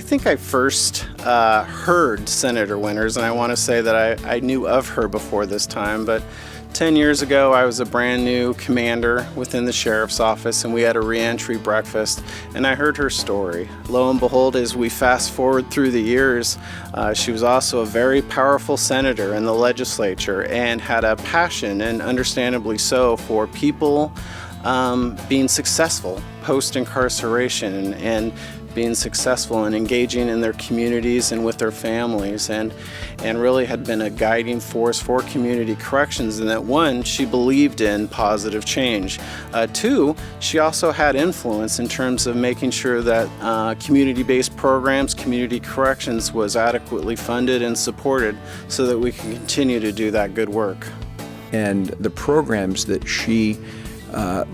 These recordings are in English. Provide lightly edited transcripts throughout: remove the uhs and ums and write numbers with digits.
I think I first heard Senator Winters, and I want to say that I knew of her before this time, but 10 years ago, I was a brand new commander within the sheriff's office, and we had a reentry breakfast, and I heard her story. Lo and behold, as we fast forward through the years, she was also a very powerful senator in the legislature and had a passion, and understandably so, for people being successful post-incarceration and being successful and engaging in their communities and with their families, and really had been a guiding force for community corrections. And that, one, she believed in positive change. Two, she also had influence in terms of making sure that community-based programs, community corrections, was adequately funded and supported so that we can continue to do that good work. And the programs that she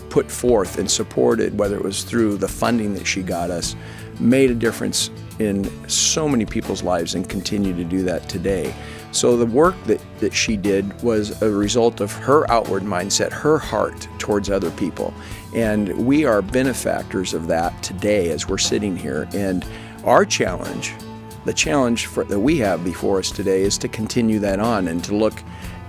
put forth and supported, whether it was through the funding that she got us, made a difference in so many people's lives and continue to do that today. So the work that she did was a result of her outward mindset, her heart towards other people. And we are benefactors of that today as we're sitting here. And our challenge, the challenge that we have before us today, is to continue that on and to look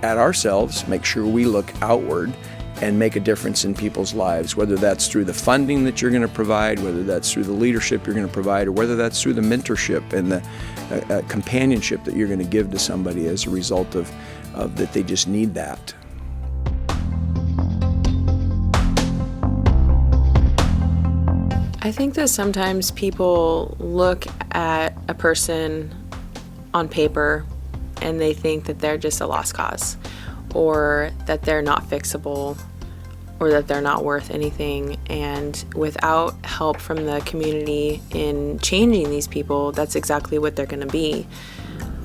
at ourselves, make sure we look outward and make a difference in people's lives, whether that's through the funding that you're going to provide, whether that's through the leadership you're going to provide, or whether that's through the mentorship and the companionship that you're going to give to somebody as a result of that they just need that. I think that sometimes people look at a person on paper and they think that they're just a lost cause, or that they're not fixable, or that they're not worth anything. And without help from the community in changing these people, that's exactly what they're going to be.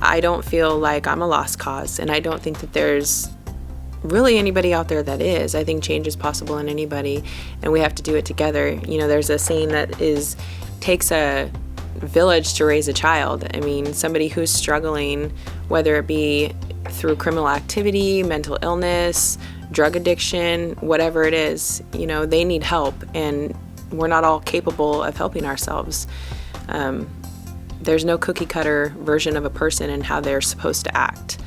I don't feel like I'm a lost cause, and I don't think that there's really anybody out there that is. I think change is possible in anybody, and we have to do it together. You know, there's a saying that takes a village to raise a child. I mean, somebody who's struggling, whether it be through criminal activity, mental illness, drug addiction, whatever it is, you know, they need help, and we're not all capable of helping ourselves. There's no cookie cutter version of a person and how they're supposed to act.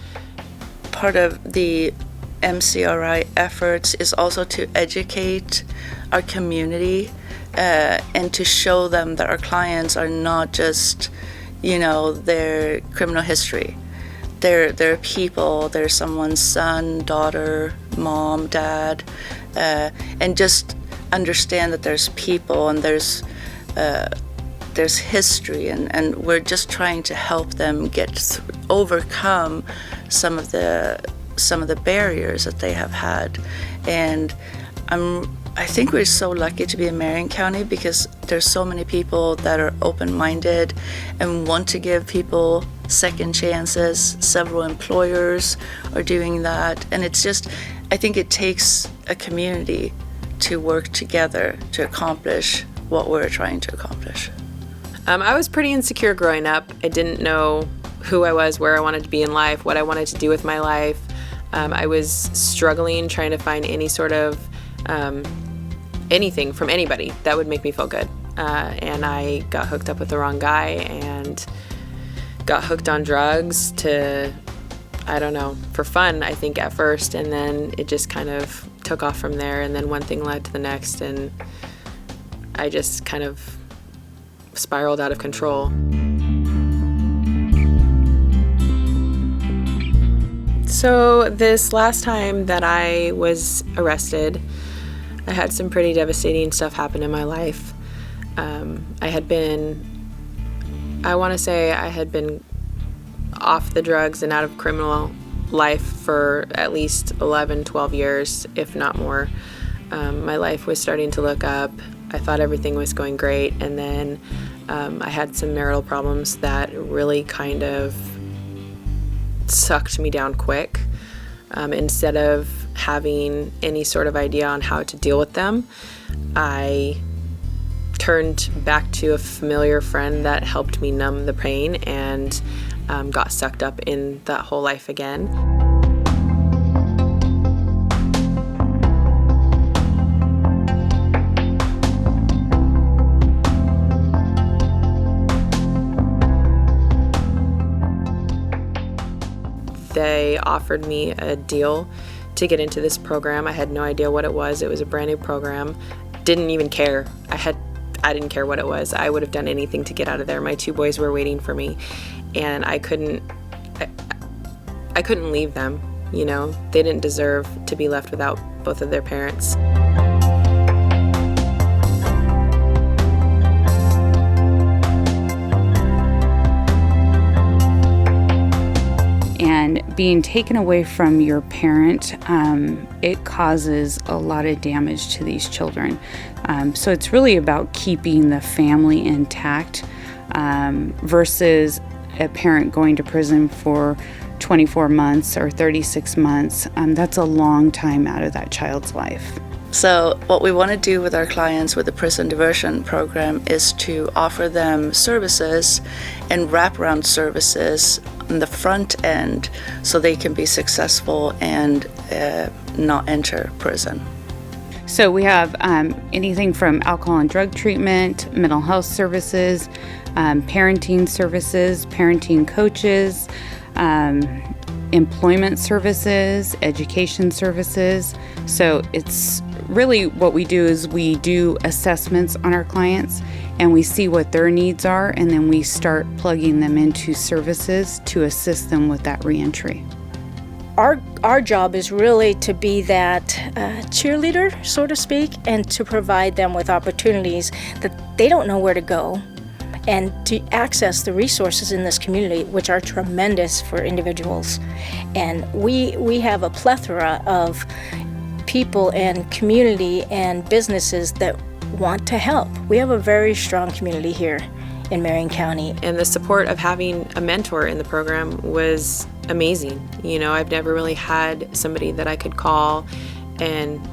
Part of the MCRI efforts is also to educate our community and to show them that our clients are not just, you know, their criminal history. They're people, they're someone's son, daughter, mom, dad, and just understand that there's people and there's history, and we're just trying to help them overcome some of the barriers that they have had. And I think we're so lucky to be in Marion County because there's so many people that are open-minded and want to give people second chances. Several employers are doing that, and it's just, I think it takes a community to work together to accomplish what we're trying to accomplish. I was pretty insecure growing up. I didn't know who I was, where I wanted to be in life, what I wanted to do with my life. I was struggling trying to find any sort of anything from anybody that would make me feel good. And I got hooked up with the wrong guy and got hooked on drugs for fun, I think, at first. And then it just kind of took off from there. And then one thing led to the next. And I just kind of spiraled out of control. So this last time that I was arrested, I had some pretty devastating stuff happen in my life. I had been off the drugs and out of criminal life for at least 11, 12 years, if not more. My life was starting to look up. I thought everything was going great, and then I had some marital problems that really kind of sucked me down quick. Instead of having any sort of idea on how to deal with them, I turned back to a familiar friend that helped me numb the pain and got sucked up in that whole life again. they offered me a deal to get into this program. I had no idea what it was. It was a brand new program. Didn't even care. I didn't care what it was. I would have done anything to get out of there. My 2 boys were waiting for me, and I couldn't leave them. You know, they didn't deserve to be left without both of their parents. And being taken away from your parent, it causes a lot of damage to these children. So it's really about keeping the family intact versus a parent going to prison for 24 months or 36 months. That's a long time out of that child's life. So what we want to do with our clients with the prison diversion program is to offer them services and wraparound services on the front end so they can be successful and not enter prison. So we have anything from alcohol and drug treatment, mental health services, parenting services, parenting coaches, employment services, education services. So it's really what we do is we do assessments on our clients and we see what their needs are, and then we start plugging them into services to assist them with that reentry. Our job is really to be that cheerleader, so to speak, and to provide them with opportunities that they don't know where to go, and to access the resources in this community, which are tremendous for individuals. And we have a plethora of people and community and businesses that want to help. We have a very strong community here in Marion County. And the support of having a mentor in the program was amazing. You know, I've never really had somebody that I could call and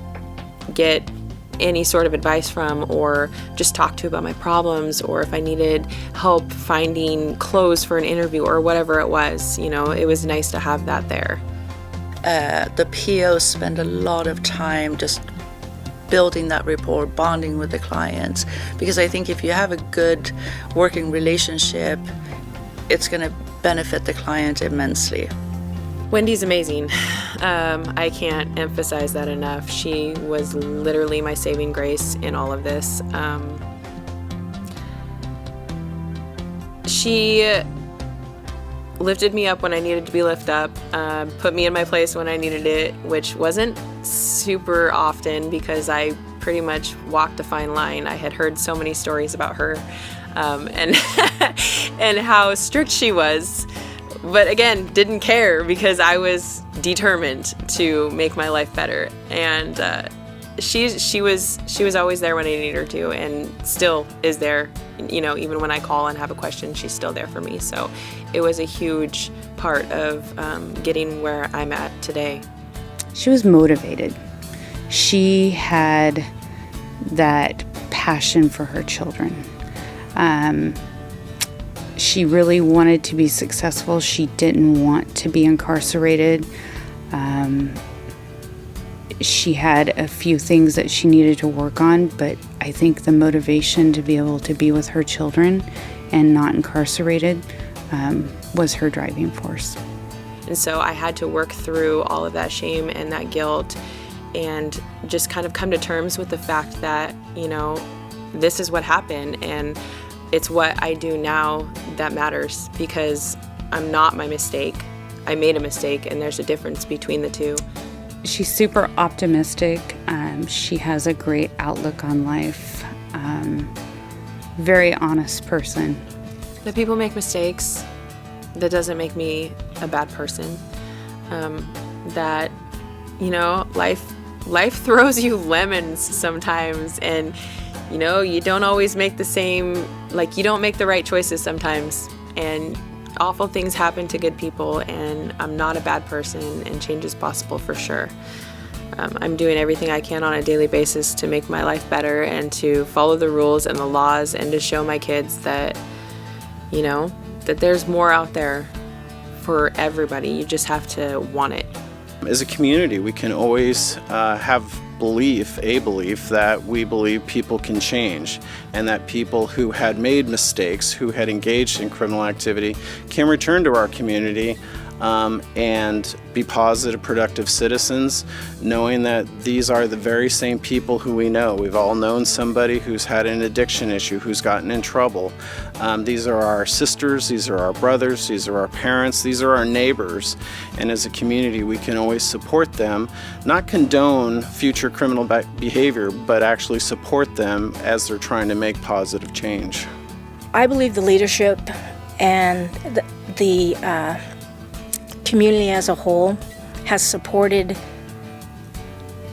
get any sort of advice from, or just talk to about my problems, or if I needed help finding clothes for an interview or whatever it was. You know, it was nice to have that there. The POs spend a lot of time just building that rapport, bonding with the clients, because I think if you have a good working relationship, it's going to benefit the client immensely. Wendy's amazing. I can't emphasize that enough. She was literally my saving grace in all of this. She lifted me up when I needed to be lifted up, put me in my place when I needed it, which wasn't super often because I pretty much walked a fine line. I had heard so many stories about her and and how strict she was, but again, didn't care because I was determined to make my life better. And she was always there when I needed her to, and still is there. You know, even when I call and have a question, she's still there for me. So it was a huge part of getting where I'm at today. She was motivated. She had that passion for her children. She really wanted to be successful. She didn't want to be incarcerated. She had a few things that she needed to work on, but I think the motivation to be able to be with her children and not incarcerated was her driving force. And so I had to work through all of that shame and that guilt and just kind of come to terms with the fact that, you know, this is what happened, and it's what I do now that matters, because I'm not my mistake. I made a mistake, and there's a difference between the two. She's super optimistic. She has a great outlook on life. Very honest person. That people make mistakes, that doesn't make me a bad person. That, you know, life throws you lemons sometimes, and, you know, you don't always make the same, like, you don't make the right choices sometimes, and awful things happen to good people, and I'm not a bad person, and change is possible for sure. I'm doing everything I can on a daily basis to make my life better and to follow the rules and the laws and to show my kids that, you know, that there's more out there for everybody. You just have to want it. As a community, we can always have a belief that we believe people can change, and that people who had made mistakes, who had engaged in criminal activity, can return to our community and be positive, productive citizens, knowing that these are the very same people who we know. We've all known somebody who's had an addiction issue, who's gotten in trouble. These are our sisters, these are our brothers, these are our parents, these are our neighbors. And as a community, we can always support them, not condone future criminal behavior, but actually support them as they're trying to make positive change. I believe the leadership and the community as a whole has supported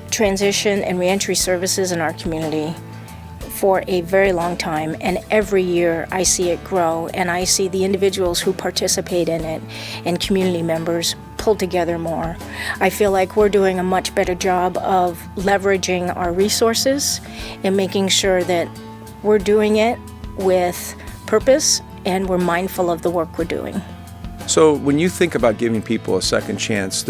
transition and reentry services in our community for a very long time, and every year I see it grow, and I see the individuals who participate in it and community members pull together more. I feel like we're doing a much better job of leveraging our resources and making sure that we're doing it with purpose and we're mindful of the work we're doing. So when you think about giving people a second chance,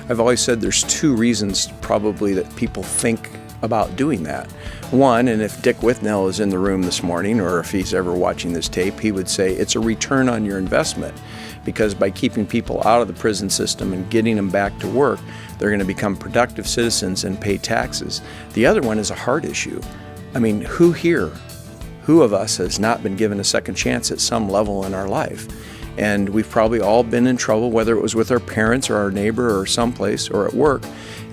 I've always said there's two reasons probably that people think about doing that. One, and if Dick Withnell is in the room this morning, or if he's ever watching this tape, he would say it's a return on your investment, because by keeping people out of the prison system and getting them back to work, they're going to become productive citizens and pay taxes. The other one is a heart issue. I mean, who of us has not been given a second chance at some level in our life? And we've probably all been in trouble, whether it was with our parents or our neighbor or someplace or at work,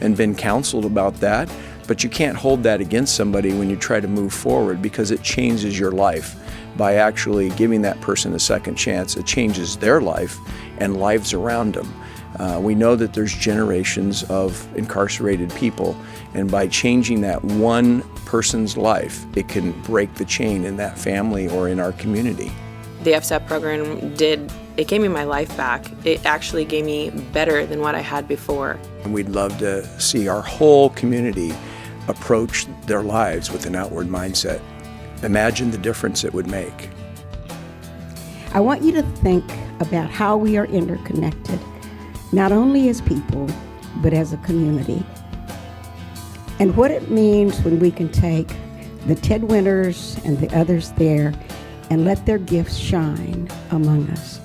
and been counseled about that. But you can't hold that against somebody when you try to move forward, because it changes your life. By actually giving that person a second chance, it changes their life and lives around them. We know that there's generations of incarcerated people, and by changing that one person's life, it can break the chain in that family or in our community. The FSTEP program it gave me my life back. It actually gave me better than what I had before. And we'd love to see our whole community approach their lives with an outward mindset. Imagine the difference it would make. I want you to think about how we are interconnected, not only as people, but as a community. And what it means when we can take the Ted Winters and the others there and let their gifts shine among us.